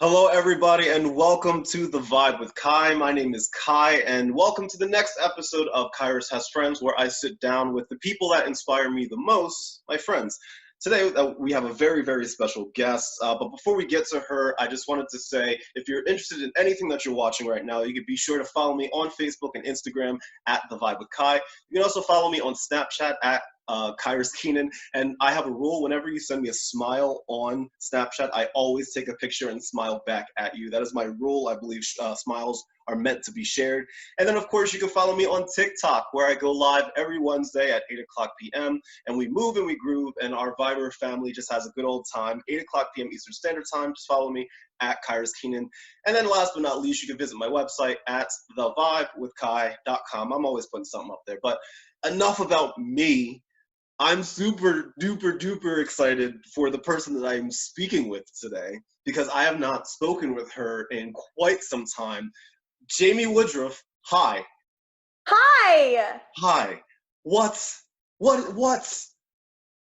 Hello, everybody, and welcome to The Vibe with Kai. My name is Kai, and welcome to the next episode of Kyrus Has Friends, where I sit down with the people that inspire me the most, my friends. Today, we have a very, very special guest, but before we get to her, I just wanted to say, if you're interested in anything that you're watching right now, you can be sure to follow me on Facebook and Instagram at The Vibe with Kai. You can also follow me on Snapchat at Kyrus Keenan. And I have a rule: whenever you send me a smile on Snapchat, I always take a picture and smile back at you. That is my rule. I believe smiles are meant to be shared. And then, of course, you can follow me on TikTok, where I go live every Wednesday at 8 o'clock p.m. And we move and we groove, and our Viber family just has a good old time. 8 o'clock p.m. Eastern Standard Time. Just follow me at Kyrus Keenan. And then last but not least, you can visit my website at thevibewithkai.com. I'm always putting something up there. But enough about me. I'm super duper duper excited for the person that I'm speaking with today, because I have not spoken with her in quite some time. Jaimie Woodruff, hi. Hi! Hi. What?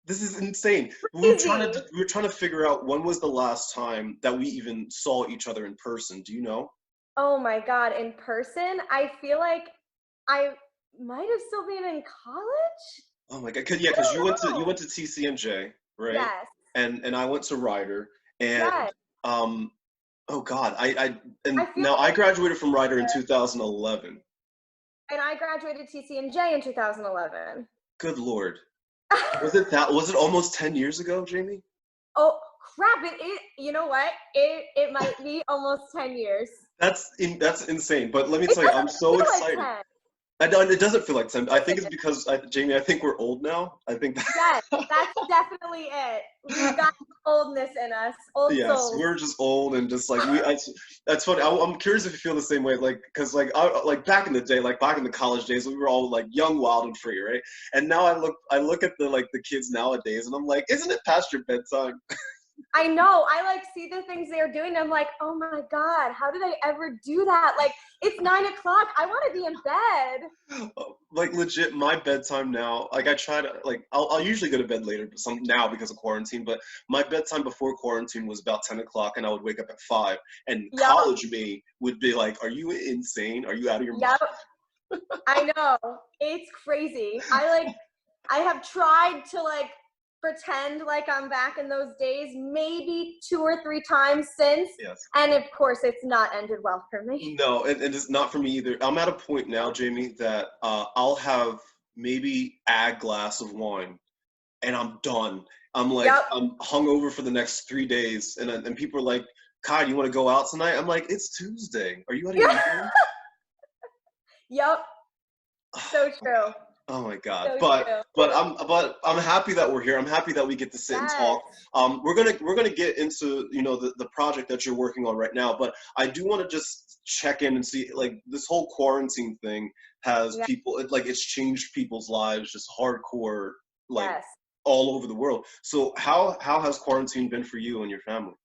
This is insane. We were trying to figure out when was the last time that we even saw each other in person. Do you know? Oh my god, in person? I feel like I might have still been in college? Oh my God. Yeah, because you went to TCNJ, right? Yes. And I went to Rider, and Yes. um oh God, I and feel now I like graduated from Rider in 2011. and I graduated TCNJ in 2011. Good Lord. Was it almost 10 years ago, Jaimie? Oh crap, you know what? It might be almost 10 years. That's insane. But let me It tell you, I'm doesn't so feel like excited. 10. I don't, it doesn't feel like 10. I think it's because Jaimie, I think we're old now. I think Yes, that's definitely it. We've got oldness in us, old yes, souls. we're just old and just like that's funny. I'm curious if you feel the same way, like, because like back in the day, like back in the college days, we were all like young, wild, and free, right? And now I look at the kids nowadays, and I'm like, isn't it past your bedtime? I know. I like see the things they're doing. I'm like, oh my God, how did I ever do that? Like, it's 9 o'clock. I want to be in bed. Like legit, my bedtime now. Like I try to like I'll usually go to bed later, but some now because of quarantine. But my bedtime before quarantine was about 10 o'clock, and I would wake up at 5. And Yep. college me would be like, "Are you insane? Are you out of your mind?" Yep. I know. It's crazy. I have tried to like pretend like I'm back in those days, maybe 2 or 3 times since. Yes. And of course, it's not ended well for me. No, and it's not for me either. I'm at a point now, Jaimie, that I'll have maybe a glass of wine, and I'm done. I'm like, Yep. I'm hungover for the next 3 days, and people are like, "Kai, do you want to go out tonight?" I'm like, "It's Tuesday. Are you out of your mind?" Yep. So true. Oh my God. So But true. I'm happy that we're here. I'm happy that we get to sit and Yes. talk. We're gonna get into the project that you're working on right now, but I do want to just check in and see, like, this whole quarantine thing has Yeah. people, it's changed people's lives just hardcore, like, Yes. all over the world. So how has quarantine been for you and your family?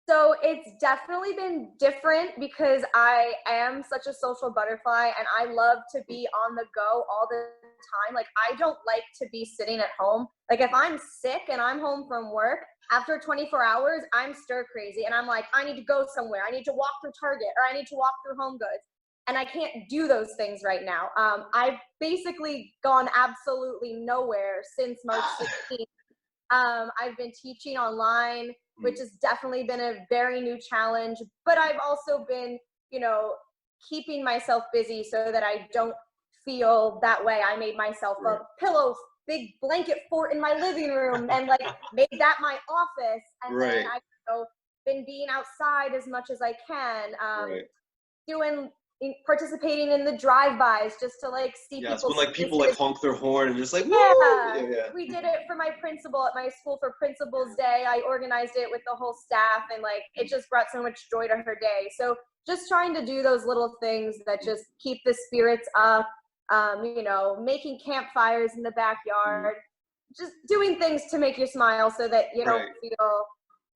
So it's definitely been different because I am such a social butterfly and I love to be on the go all the time. Like, I don't like to be sitting at home. Like, if I'm sick and I'm home from work, after 24 hours, I'm stir crazy and I'm like, I need to go somewhere. I need to walk through Target or I need to walk through Home Goods. And I can't do those things right now. I've basically gone absolutely nowhere since March 16th. I've been teaching online, which has definitely been a very new challenge, but I've also been, keeping myself busy so that I don't feel that way. I made myself a Right. pillow, big blanket fort in my living room and like made that my office. And then Right. I've been being outside as much as I can, Right. doing participating in the drive-bys just to like see Yes, people's when like people like faces. honk their horn and just like, woo! Yeah, Yeah, yeah. we did it for my principal at my school for Principal's Day. I organized it with the whole staff, and like it just brought so much joy to her day. So just trying to do those little things that just keep the spirits up. Making campfires in the backyard, just doing things to make you smile so that you don't Right. feel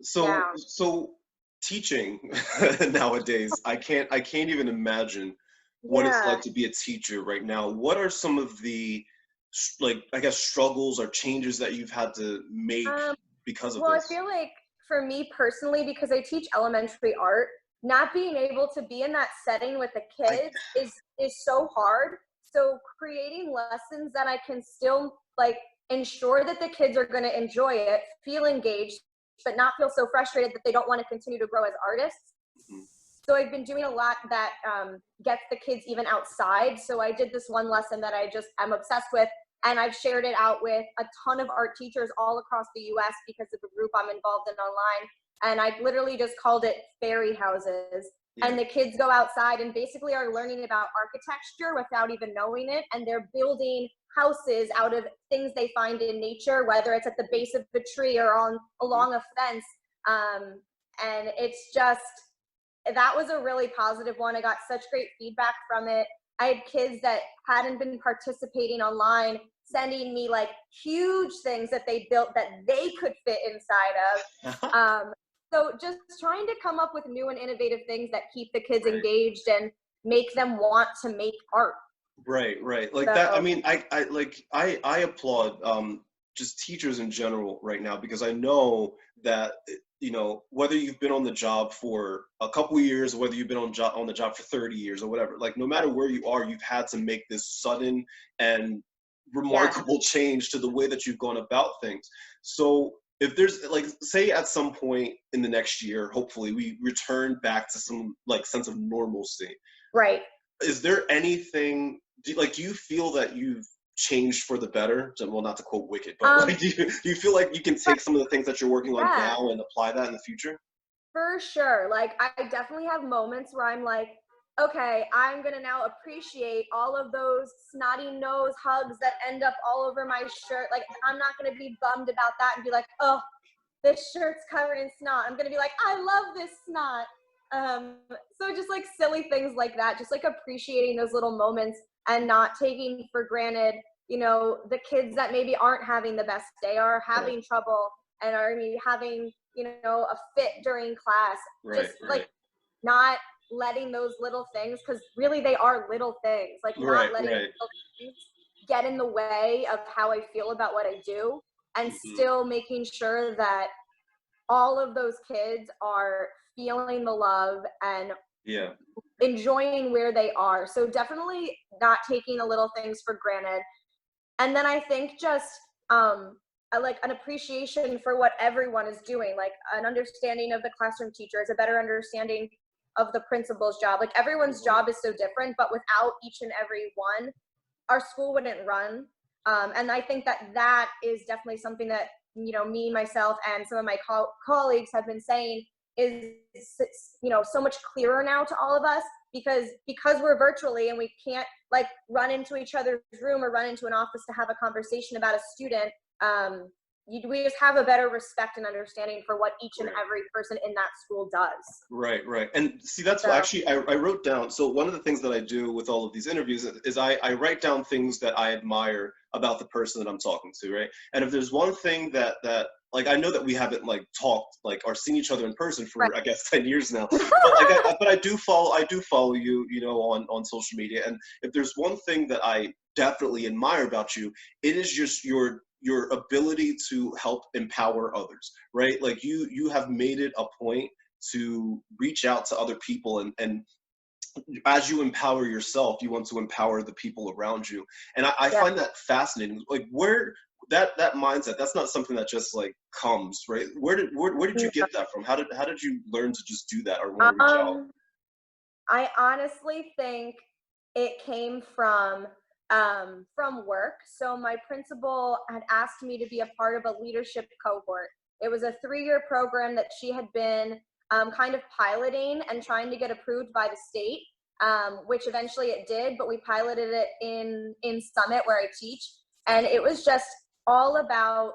So down. so teaching nowadays, I can't even imagine what it's Yeah. like to be a teacher right now. What are some of the like, I guess, struggles or changes that you've had to make Um, because of well, I this? feel like for me personally, because I teach elementary art, not being able to be in that setting with the kids is so hard. So creating lessons that I can still like ensure that the kids are going to enjoy it, feel engaged, but not feel so frustrated that they don't want to continue to grow as artists. Mhm. So I've been doing a lot that gets the kids even outside. So I did this one lesson that I'm obsessed with, and I've shared it out with a ton of art teachers all across the US because of the group I'm involved in online. And I literally just called it Fairy Houses. Yeah. And the kids go outside and basically are learning about architecture without even knowing it. And they're building houses out of things they find in nature, whether it's at the base of a tree or along a fence. And it's just, that was a really positive one. I got such great feedback from it. I had kids that hadn't been participating online sending me like huge things that they built that they could fit inside of. So just trying to come up with new and innovative things that keep the kids engaged and make them want to make art. Right. Like so, that. I mean, I applaud just teachers in general right now, because I know that, you know, whether you've been on the job for a couple of years, or whether you've been on the job for 30 years or whatever, like no matter where you are, you've had to make this sudden and remarkable change to the way that you've gone about things. So if there's like, say at some point in the next year, hopefully we return back to some like sense of normalcy. Right. Is there anything, do you feel that you've changed for the better? Well, not to quote Wicked, but like, do you feel like you can take some of the things that you're working on now and apply that in the future? For sure. Like, I definitely have moments where I'm like, okay, I'm going to now appreciate all of those snotty nose hugs that end up all over my shirt. Like, I'm not going to be bummed about that and be like, oh, this shirt's covered in snot. I'm going to be like, I love this snot. So just like silly things like that, just like appreciating those little moments and not taking for granted, you know, the kids that maybe aren't having the best day, are having trouble and are maybe having, you know, a fit during class. Like not letting those little things, because really they are little things, like not letting little things get in the way of how I feel about what I do, and still making sure that all of those kids are feeling the love and enjoying where they are. So definitely not taking the little things for granted. And then I think just like an appreciation for what everyone is doing, like an understanding of the classroom teachers, a better understanding of the principal's job. Like everyone's job is so different, but without each and every one, our school wouldn't run. And I think that is definitely something that, you know, me, myself, and some of my colleagues have been saying is, you know, so much clearer now to all of us, because we're virtually and we can't like run into each other's room or run into an office to have a conversation about a student. We just have a better respect and understanding for what each and every person in that school does. Right. And see, that's what actually I wrote down. So one of the things that I do with all of these interviews is I write down things that I admire about the person that I'm talking to, right? And if there's one thing that like, I know that we haven't like talked like or seen each other in person for I guess 10 years now, but I do follow you, you know, on social media. And if there's one thing that I definitely admire about you, it is just your ability to help empower others, right? Like you have made it a point to reach out to other people, and as you empower yourself, you want to empower the people around you. And I find that fascinating. Like where that mindset, that's not something that just like comes, right? Where did you get that from? How did you learn to just do that or want to reach out? I honestly think it came from work. So my principal had asked me to be a part of a leadership cohort. It was a 3-year program that she had been kind of piloting and trying to get approved by the state, which eventually it did, but we piloted it in Summit where I teach. And it was just all about,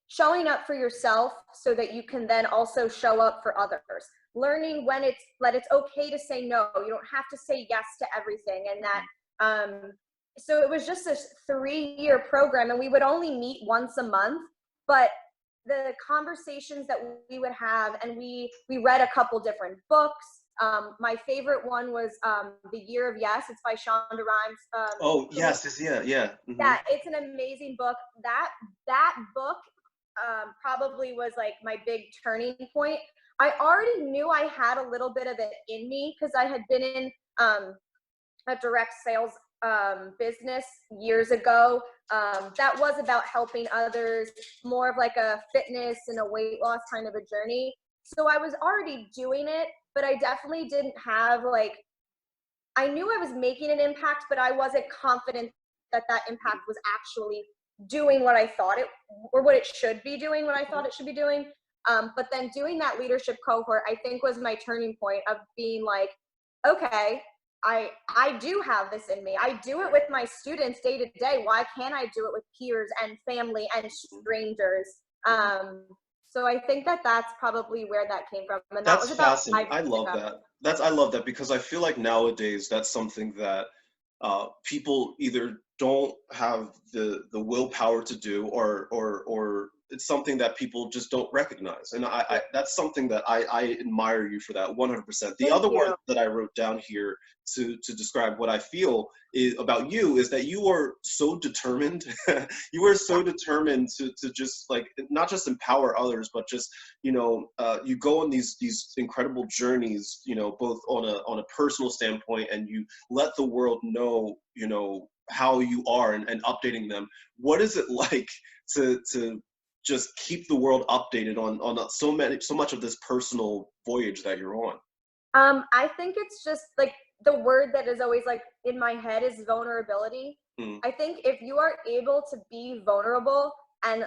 showing up for yourself so that you can then also show up for others. Learning when it's okay to say no. You don't have to say yes to everything. And that, so it was just this 3-year program, and we would only meet once a month, but the conversations that we would have, and we read a couple different books. My favorite one was The Year of Yes. It's by Shonda Rhimes. Oh, yes, yeah. Yeah, it's an amazing book. That book probably was like my big turning point. I already knew I had a little bit of it in me because I had been in a direct sales business years ago that was about helping others, more of like a fitness and a weight loss kind of a journey. So I was already doing it, but I definitely didn't have like, I knew I was making an impact, but I wasn't confident that that impact was actually doing what I thought it, or what it should be doing, what I thought it should be doing. But then doing that leadership cohort, I think was my turning point of being like, okay, I do have this in me. I do it with my students day to day. Why can't I do it with peers and family and strangers? So I think that that's probably where that came from. And that That's was about fascinating. 5 I years love ago. that. I love that because I feel like nowadays that's something that people either don't have the willpower to do, or it's something that people just don't recognize. And I that's something that I admire you for that 100%. The Thank other one you. that I wrote down here to describe what I feel is about you is that you are so determined. You are so determined to just like not just empower others, but just you go on these incredible journeys, both on a personal standpoint, and you let the world know how you are, and updating them. What is it like to just keep the world updated on so much of this personal voyage that you're on? I think it's just like the word that is always like in my head is vulnerability. Mm. I think if you are able to be vulnerable and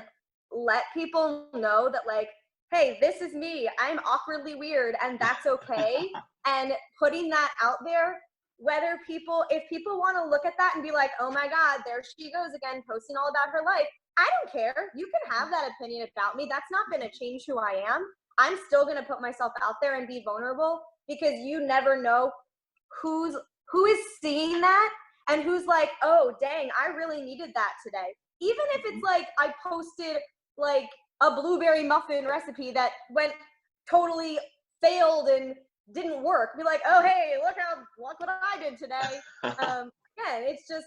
let people know that like, hey, this is me, I'm awkwardly weird and that's okay, and putting that out there, whether if people want to look at that and be like, oh my God, there she goes again posting all about her life, I don't care. You can have that opinion about me. That's not going to change who I am. I'm still going to put myself out there and be vulnerable, because you never know who is seeing that and who's like, oh dang, I really needed that today. Even if it's like I posted like a blueberry muffin recipe that went totally failed and didn't work, be like, oh hey, look what I did today. Yeah, it's just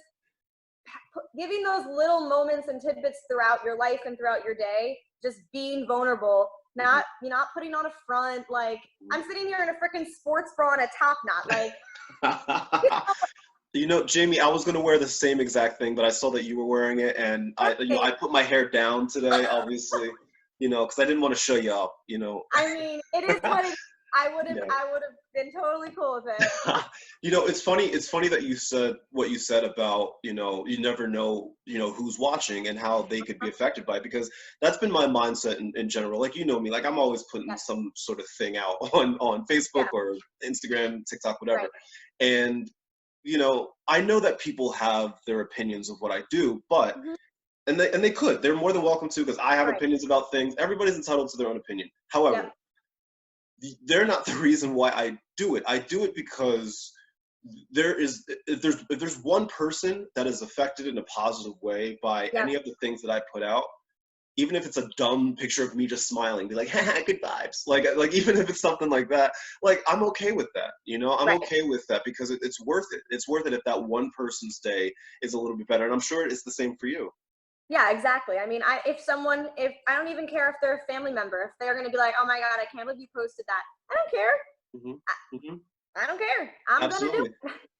giving those little moments and tidbits throughout your life and throughout your day, just being vulnerable, not you're not putting on a front like I'm sitting here in a freaking sports bra and a top knot, like Jaimie, I was gonna wear the same exact thing, but I saw that you were wearing it, and I put my hair down today, obviously, because I didn't want to show you up. I mean, it is what it is. I would have Yeah. been totally cool with it. It's funny. It's funny that you said what you said about, you never know, who's watching and how they could be affected by it, because that's been my mindset in general. Like, me, like I'm always putting some sort of thing out on Facebook or Instagram, TikTok, whatever. Right. And, I know that people have their opinions of what I do, but, and they're more than welcome to, because I have opinions about things. Everybody's entitled to their own opinion. However, they're not the reason why I do it. I do it because if there's one person that is affected in a positive way by any of the things that I put out, even if it's a dumb picture of me just smiling, be like, haha, good vibes. Like even if it's something like that, like I'm okay with that. I'm okay with that, because it's worth it. It's worth it if that one person's day is a little bit better. And I'm sure it's the same for you. Yeah, exactly. I mean, if I don't even care if they're a family member, if they're going to be like, oh my God, I can't believe you posted that. I don't care. I don't care. I'm going to do it.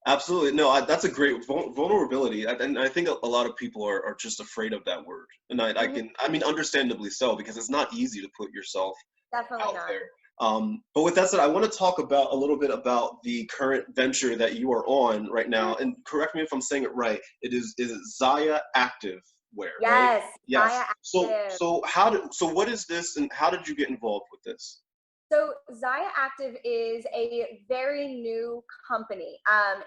Absolutely. No, that's a great vulnerability. And I think a lot of people are just afraid of that word. And I mean, understandably so, because it's not easy to put yourself Definitely out not. there. But with that said, I want to talk about a little bit about the current venture that you are on right now. And correct me if I'm saying it right. Is it ZYIA Active wear, right? Yes. ZYIA Active. So what is this, and how did you get involved with this? So ZYIA Active is a very new company.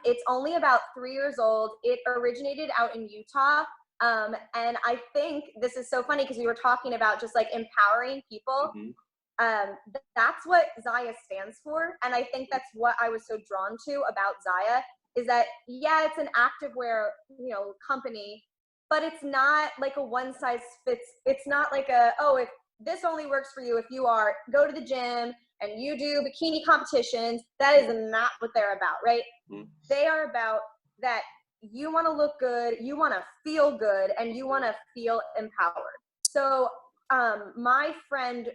It's only about 3 years old. It originated out in Utah. And I think this is so funny because we were talking about just like empowering people. That's what ZYIA stands for. And I think that's what I was so drawn to about ZYIA, is that, yeah, it's an activewear, company, but it's not like a one size fits. It's not like this only works for you if you go to the gym and you do bikini competitions. That is not what they're about, right? Mm-hmm. They are about that you want to look good, you want to feel good, and you want to feel empowered. So my friend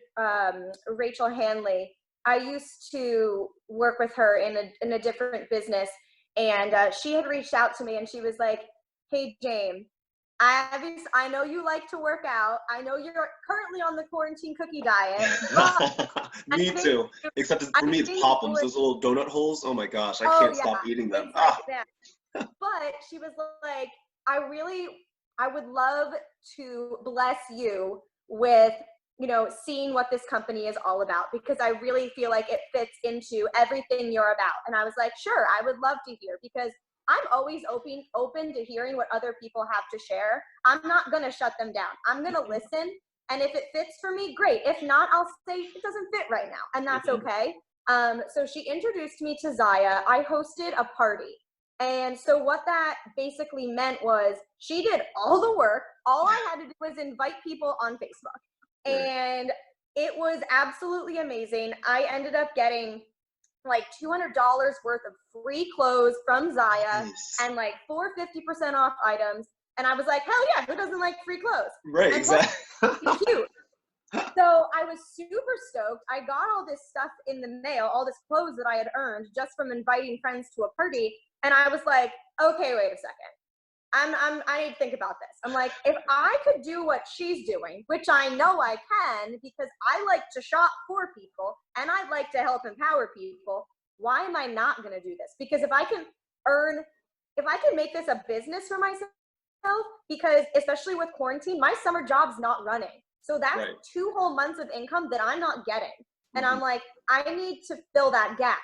Rachel Hanley, I used to work with her in a different business, and she had reached out to me and she was like, hey, Jaime, I know you like to work out. I know you're currently on the quarantine cookie diet. Me too. Except for me, it's Pop'ems, those little donut holes. Oh my gosh, I can't stop eating them. But she was like, I would love to bless you with, seeing what this company is all about, because I really feel like it fits into everything you're about. And I was like, sure, I would love to hear, because I'm always open to hearing what other people have to share. I'm not going to shut them down. I'm going to listen. And if it fits for me, great. If not, I'll say it doesn't fit right now. And that's okay. So she introduced me to ZYIA. I hosted a party. And so what that basically meant was she did all the work. All I had to do was invite people on Facebook. And it was absolutely amazing. I ended up getting like $200 worth of free clothes from ZYIA and like 4 50% off items. And I was like, hell yeah, who doesn't like free clothes? Right, and exactly. Cute. So I was super stoked. I got all this stuff in the mail, all this clothes that I had earned just from inviting friends to a party. And I was like, okay, wait a second. I need to think about this. I'm like, if I could do what she's doing, which I know I can, because I like to shop for people and I like to help empower people, why am I not going to do this? Because if I can make this a business for myself, because especially with quarantine, my summer job's not running. So that's 2 whole months of income that I'm not getting. And I'm like, I need to fill that gap.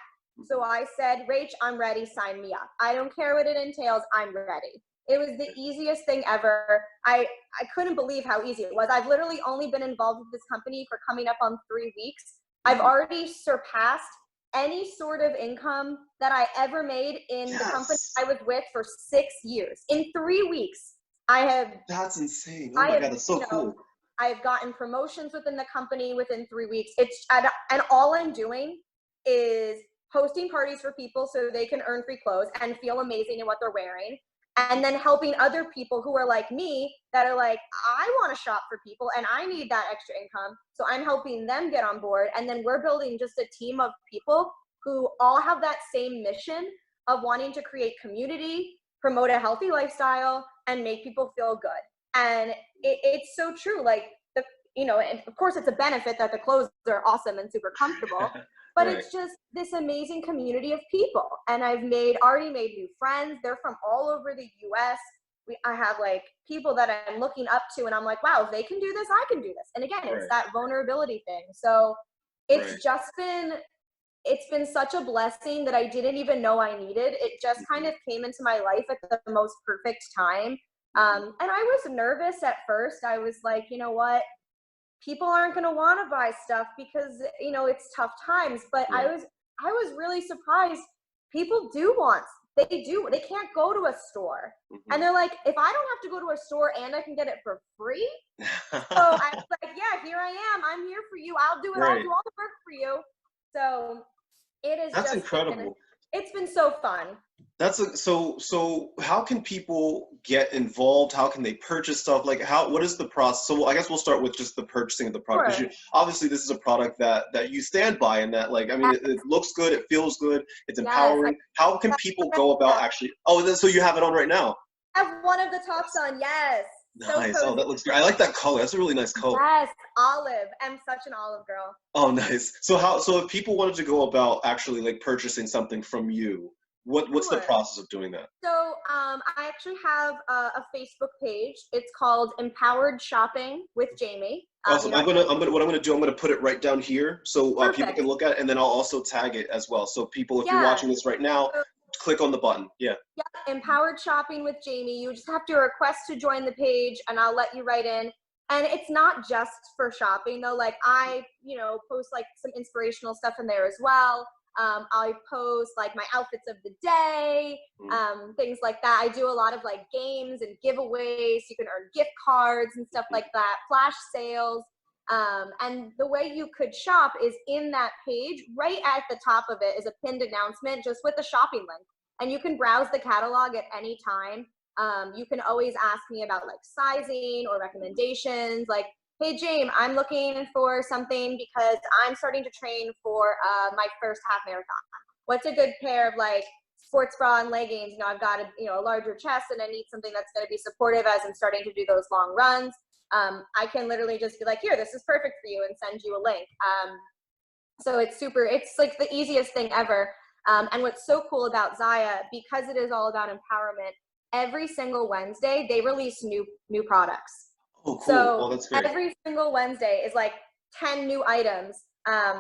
So I said, Rach, I'm ready. Sign me up. I don't care what it entails. I'm ready. It was the easiest thing ever. I couldn't believe how easy it was. I've literally only been involved with this company for coming up on 3 weeks. I've already surpassed any sort of income that I ever made in the company I was with for 6 years. In 3 weeks, I have. That's insane. Oh my God, that's so cool. I've gotten promotions within the company within 3 weeks. And all I'm doing is hosting parties for people so they can earn free clothes and feel amazing in what they're wearing. And then helping other people who are like me that are like, I want to shop for people and I need that extra income. So I'm helping them get on board. And then we're building just a team of people who all have that same mission of wanting to create community, promote a healthy lifestyle, and make people feel good. And it's so true. Like, and of course it's a benefit that the clothes are awesome and super comfortable. But it's just this amazing community of people. And I've already made new friends. They're from all over the US. I have like people that I'm looking up to and I'm like, wow, if they can do this, I can do this. And again, it's that vulnerability thing. So it's it's been such a blessing that I didn't even know I needed. It just kind of came into my life at the most perfect time. And I was nervous at first. I was like, you know what? People aren't going to want to buy stuff because, it's tough times. But I was really surprised. People do want, they can't go to a store. And they're like, if I don't have to go to a store and I can get it for free. So I was like, yeah, here I am. I'm here for you. I'll do it. I'll do all the work for you. So that's incredible. It's been so fun. So how can people get involved? How can they purchase stuff? Like what is the process? So I guess we'll start with just the purchasing of the product. Sure. Obviously this is a product that you stand by and that it looks good, it feels good, it's empowering. How can people go about actually, so you have it on right now? I have one of the tops on, yes. Nice. So that looks great. I like that color. That's a really nice color. Yes, olive. I'm such an olive girl. Oh, nice. So if people wanted to go about actually like purchasing something from you, what's the process of doing that? So I actually have a Facebook page. It's called Empowered Shopping with Jaimie. Awesome. What I'm gonna do, I'm gonna put it right down here so people can look at it, and then I'll also tag it as well. So people, if you're watching this right now, click on the button. Yeah, Empowered Shopping with Jaimie. You just have to request to join the page and I'll let you right in. And it's not just for shopping though. Like I, post like some inspirational stuff in there as well. I post like my outfits of the day, things like that. I do a lot of like games and giveaways. You can earn gift cards and stuff like that, flash sales. And the way you could shop is in that page, right at the top of it is a pinned announcement just with a shopping link. And you can browse the catalog at any time. You can always ask me about like sizing or recommendations. Like, hey, Jaime, I'm looking for something because I'm starting to train for my first half marathon. What's a good pair of like sports bra and leggings? You know, I've got a larger chest and I need something that's going to be supportive as I'm starting to do those long runs. I can literally just be like, here, this is perfect for you, and send you a link. So it's like the easiest thing ever. And what's so cool about ZYIA, because it is all about empowerment, every single Wednesday they release new products. Oh, cool. So well, that's great. every single Wednesday is like 10 new items,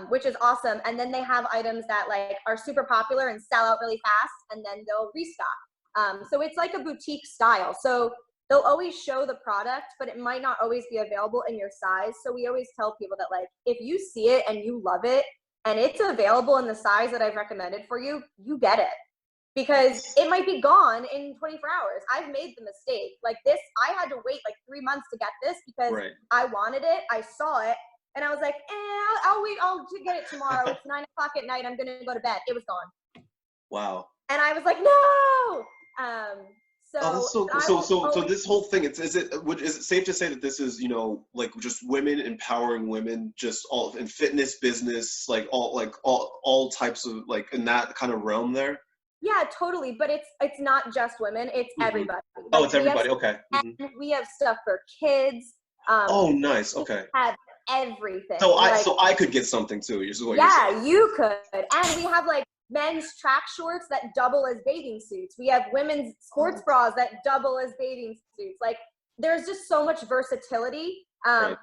which is awesome. And then they have items that like are super popular and sell out really fast, and then they'll restock. So it's like a boutique style. So they'll always show the product, but it might not always be available in your size. So we always tell people that like, if you see it and you love it and it's available in the size that I've recommended for you, you get it. Because it might be gone in 24 hours. I've made the mistake. Like this, I had to wait like 3 months to get this because I wanted it. I saw it and I was like, I'll wait. I'll get it tomorrow. It's 9 o'clock at night. I'm going to go to bed. It was gone. Wow. And I was like, no. That's so cool. So this whole thing, is it safe to say that this is, like just women empowering women, just all in fitness, business, like all types of like in that kind of realm there? Yeah, totally. But it's not just women, it's everybody. Oh, it's everybody. Okay. And we have stuff for kids. Oh, nice. Okay. We have everything. So I could get something too. Is what you're saying. You could. And we have like men's track shorts that double as bathing suits. We have women's sports bras that double as bathing suits. Like there's just so much versatility.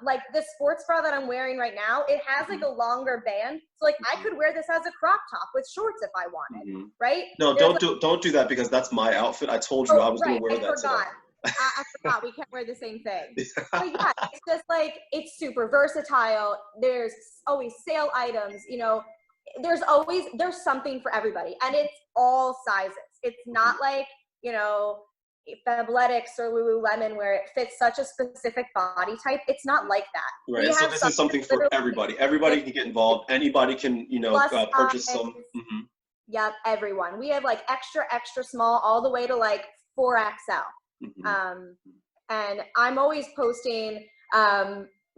Like the sports bra that I'm wearing right now, it has like a longer band. So like I could wear this as a crop top with shorts if I wanted, right? No, don't do that because that's my outfit. I told you I was going to wear that today. I forgot we can't wear the same thing. But yeah, it's just like, it's super versatile. There's always sale items, there's something for everybody, and it's all sizes. It's not like, Fabletics or Lululemon where it fits such a specific body type. It's not like that. Right. So this is something for everybody. Everybody can get involved. Anybody can, purchase some. Yep, everyone. We have like extra small all the way to like 4XL. And I'm always posting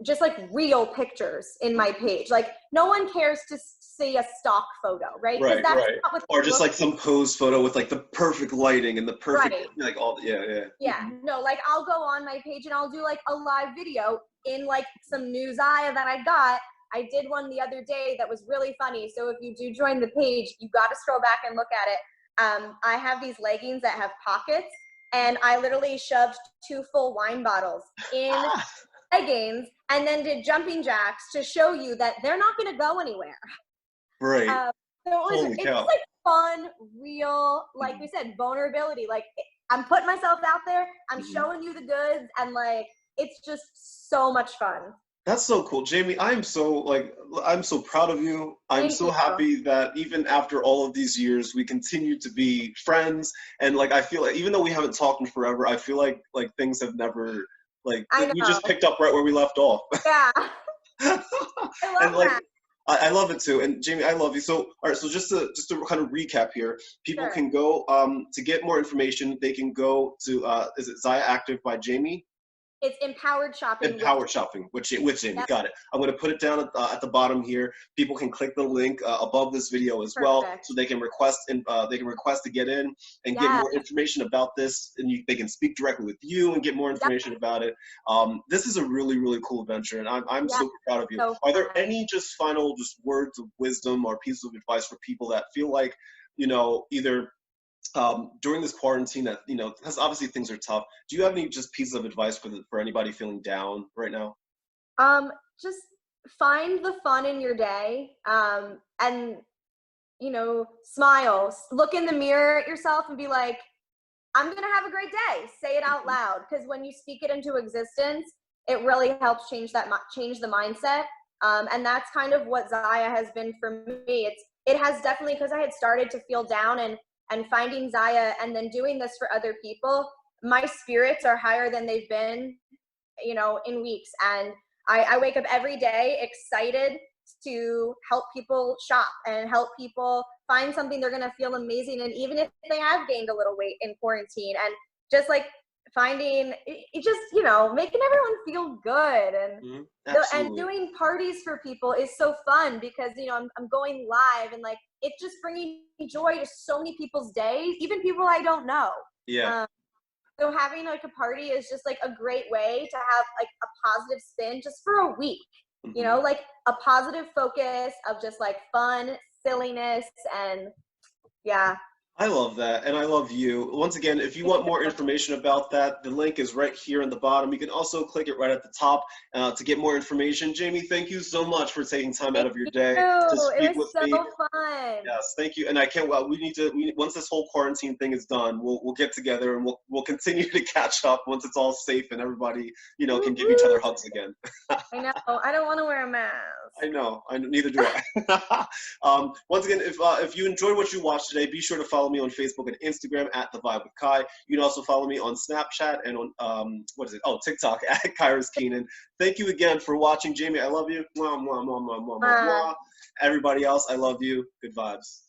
just like real pictures in my page. Like no one cares to see a stock photo, right? Right. Or just like some pose photo with like the perfect lighting and the perfect like all No, like I'll go on my page and I'll do like a live video in like some new ZYIA that I got. I did one the other day that was really funny. So if you do join the page, you got to scroll back and look at it. I have these leggings that have pockets, and I literally shoved 2 full wine bottles in leggings and then did jumping jacks to show you that they're not going to go anywhere. Right. So it's just like fun, real, like we said, vulnerability. Like I'm putting myself out there. I'm showing you the goods, and like it's just so much fun. That's so cool, Jaimie. I'm so proud of you. I'm so happy that even after all of these years, we continue to be friends. And like I feel like even though we haven't talked in forever, I feel like things have never we just picked up right where we left off. Yeah. I love that. I love it too. And Jaimie, I love you. So, all right. So just to kind of recap here, people can go to get more information. They can go to is it ZYIA Active by Jaimie? It's Empowered Shopping. Empowered Shopping with Jaimie. Yep. Got it. I'm going to put it down at the bottom here. People can click the link above this video as well, so they can request to get in and get more information about this, and they can speak directly with you and get more information about it. This is a really, really cool venture, and I'm super proud of you. So are there any final words of wisdom or pieces of advice for people that feel like, either during this quarantine that, because obviously things are tough. Do you have any pieces of advice for anybody feeling down right now? Just find the fun in your day, and, smile. Look in the mirror at yourself and be like, I'm going to have a great day. Say it out loud. Because when you speak it into existence, it really helps change the mindset. And that's kind of what ZYIA has been for me. It has definitely, because I had started to feel down and finding ZYIA and then doing this for other people, my spirits are higher than they've been, in weeks. And I wake up every day excited to help people shop and help people find something they're going to feel amazing in, even if they have gained a little weight in quarantine, and just like finding it, just, you know, making everyone feel good. And and doing parties for people is so fun because, you know, I'm going live, and like it's just bringing joy to so many people's days, even people I don't know. So having like a party is just like a great way to have like a positive spin just for a week, you know, like a positive focus of just like fun, silliness, and yeah. I love that, and I love you. Once again, if you want more information about that, the link is right here in the bottom. You can also click it right at the top to get more information. Jaimie, thank you so much for taking time out of your day to speak with me. It was so fun. Yes, thank you. And I can't. Well, once this whole quarantine thing is done, we'll get together and we'll continue to catch up once it's all safe and everybody, you know, can give each other hugs again. I know. I don't want to wear a mask. I know. Neither do I. Once again, if you enjoyed what you watched today, be sure to follow me on Facebook and Instagram at The Vibe with Kai. You can also follow me on Snapchat and on TikTok at Kyrus Keenan. Thank you again for watching, Jaimie. I love you. Mwah, mwah, mwah, mwah, mwah, mwah. Everybody else, I love you. Good vibes.